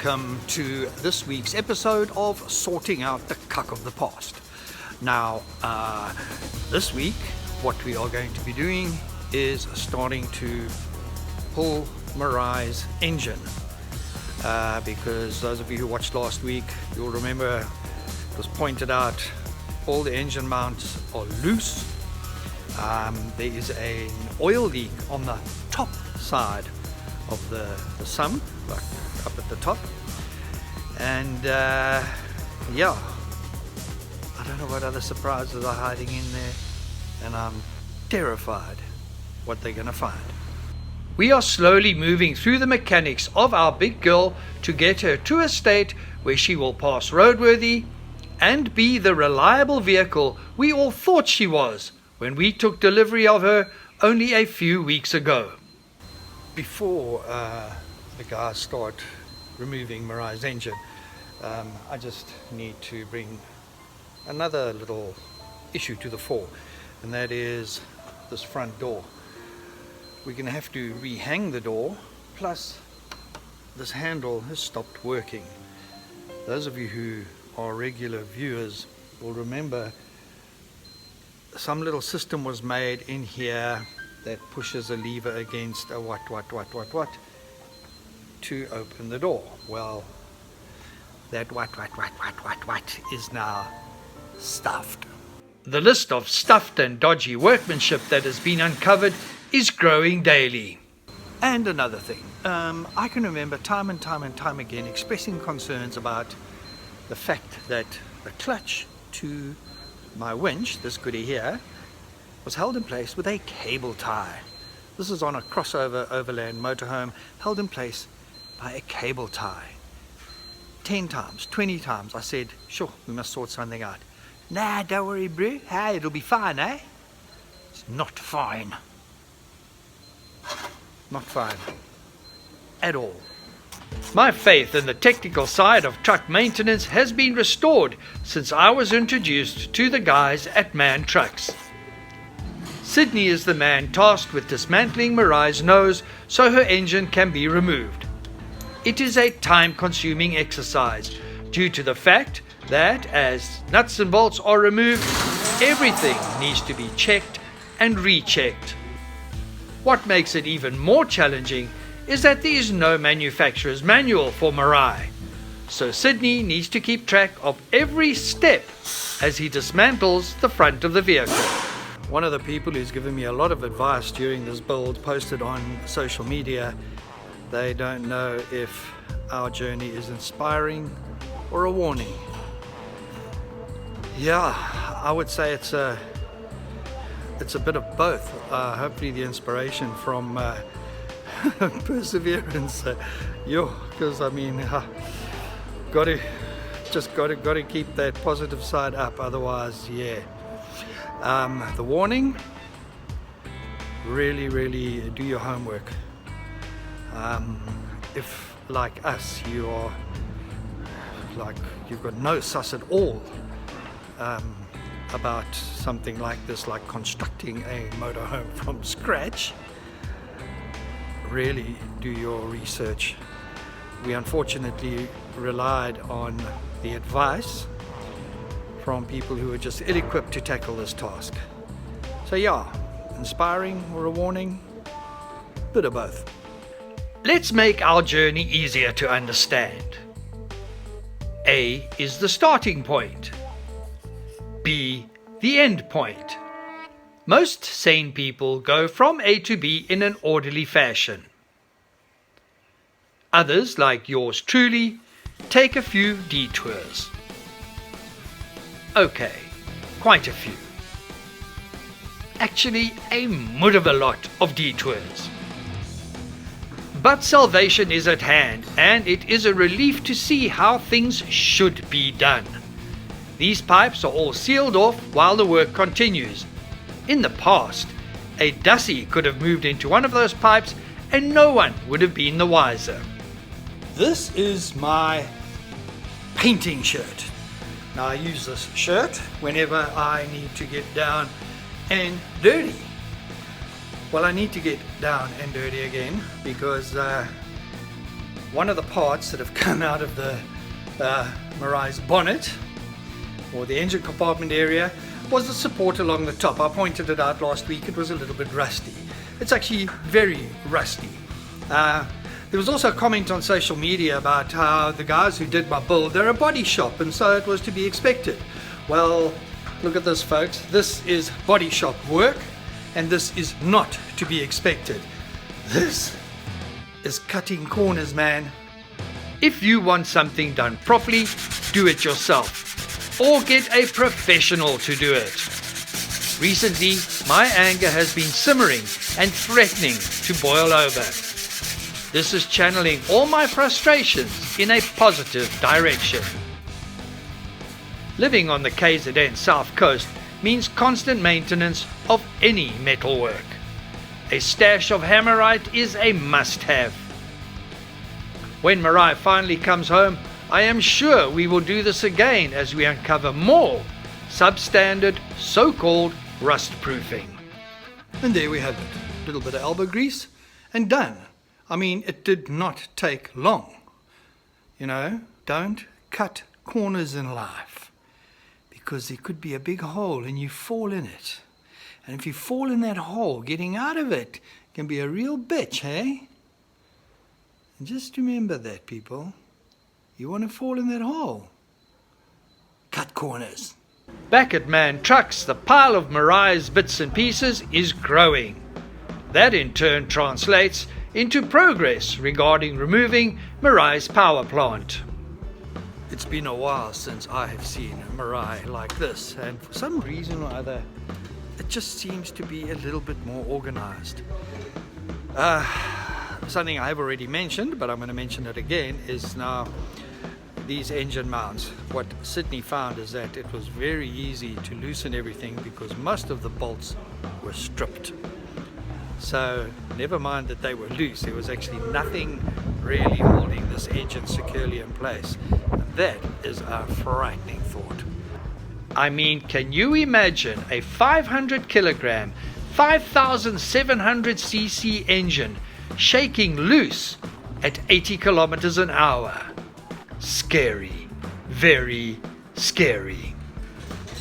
welcome to this week's episode of Sorting Out the Cuck of the Past. Now, this week, what we are going to be doing is starting to pull Marai's engine. Because those of you who watched last week, you'll remember it was pointed out all the engine mounts are loose. There is an oil leak on the top side of the sump, like up at the top, and yeah, I don't know what other surprises are hiding in there, and I'm terrified what they're gonna find. We are slowly moving through the mechanics of our big girl to get her to a state where she will pass roadworthy and be the reliable vehicle we all thought she was when we took delivery of her only a few weeks ago. Before the guys start removing Marai's engine, I just need to bring another little issue to the fore, and that is this front door. We're going to have to rehang the door, plus this handle has stopped working. Those of you who are regular viewers will remember some little system was made in here that pushes a lever against a what to open the door. Well, that what is now stuffed. The list of stuffed and dodgy workmanship that has been uncovered is growing daily. And another thing, I can remember time and time again expressing concerns about the fact that the clutch to my winch, this goodie here, was held in place with a cable tie. This is on a crossover overland motorhome, held in place by a cable tie. 10 times, 20 times I said, sure, we must sort something out. Nah, don't worry, bro. Hey, it'll be fine, eh? It's not fine. Not fine. At all. My faith in the technical side of truck maintenance has been restored since I was introduced to the guys at Man Trucks. Sydney is the man tasked with dismantling Marai's nose so her engine can be removed. It is a time-consuming exercise due to the fact that as nuts and bolts are removed, everything needs to be checked and rechecked. What makes it even more challenging is that there is no manufacturer's manual for Marai, so Sydney needs to keep track of every step as he dismantles the front of the vehicle. One of the people who's given me a lot of advice during this build posted on social media, they don't know if our journey is inspiring or a warning. Yeah, I would say it's a bit of both. Hopefully the inspiration from perseverance, because I mean, got to keep that positive side up. Otherwise, yeah. The warning: really do your homework. If like us, you are like you've got no suss at all about something like this, like constructing a motorhome from scratch, really do your research. We unfortunately relied on the advice from people who are just ill-equipped to tackle this task. So yeah, inspiring or a warning? Bit of both. Let's make our journey easier to understand. A is the starting point. B, the end point. Most sane people go from A to B in an orderly fashion. Others, like yours truly, take a few detours. Okay, quite a few. Actually, a mud of a lot of detours. But salvation is at hand, and it is a relief to see how things should be done. These pipes are all sealed off while the work continues. In the past, a Dussie could have moved into one of those pipes and no one would have been the wiser. This is my painting shirt. Now I use this shirt whenever I need to get down and dirty. Well, I need to get down and dirty again because one of the parts that have come out of the Mirai's bonnet, or the engine compartment area, was the support along the top. I pointed it out last week. It was a little bit rusty. It's actually very rusty. There was also a comment on social media about how the guys who did my build, they're a body shop, and so it was to be expected. Well, look at this, folks. This is body shop work, and this is not to be expected. This is cutting corners, man. If you want something done properly, do it yourself, or get a professional to do it. Recently, my anger has been simmering and threatening to boil over. This is channeling all my frustrations in a positive direction. Living on the KZN South Coast means constant maintenance of any metalwork. A stash of hammerite is a must-have. When Mirai finally comes home, I am sure we will do this again as we uncover more substandard, so-called rust proofing. And there we have it. A little bit of elbow grease and done. I mean, it did not take long. You know, don't cut corners in life, because there could be a big hole and you fall in it. And if you fall in that hole, getting out of it can be a real bitch, hey? And just remember that, people. You want to fall in that hole? Cut corners. Back at Man Trucks, the pile of Mirai's bits and pieces is growing. That in turn translates into progress regarding removing Mirai's power plant. It's been a while since I have seen a Mirai like this, and for some reason or other, it just seems to be a little bit more organized. Something I've already mentioned, but I'm going to mention it again, is now these engine mounts. What Sydney found is that it was very easy to loosen everything because most of the bolts were stripped. So never mind that they were loose, there was actually nothing really holding this engine securely in place. And that is a frightening thought. I mean, can you imagine a 500 kilogram, 5,700 cc engine shaking loose at 80 kilometers an hour? Scary, very scary.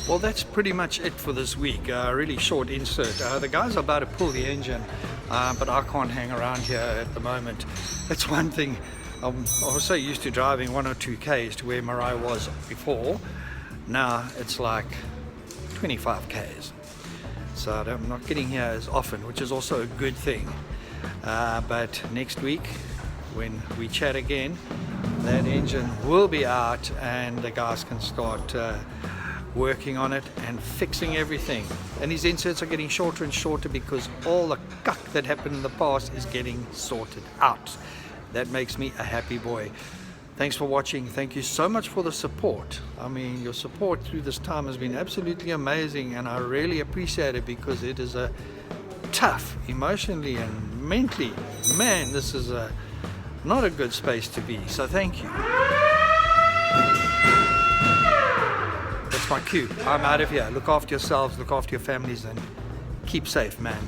Well, that's pretty much it for this week. A really short insert. The guys are about to pull the engine, but I can't hang around here at the moment. That's one thing. I was so used to driving 1 or 2 Ks to where Mirai was before. Now it's like 25 Ks. So I'm not getting here as often, which is also a good thing. But next week, when we chat again, that engine will be out and the guys can start working on it and fixing everything. And these inserts are getting shorter and shorter because all the cuck that happened in the past is getting sorted out. That makes me a happy boy. Thanks for watching. Thank you so much for the support. I mean, your support through this time has been absolutely amazing, and I really appreciate it because it is a tough, emotionally and mentally, man, this is not a good space to be. So thank you. That's my cue. I'm out of here. Look after yourselves, look after your families, and keep safe, man.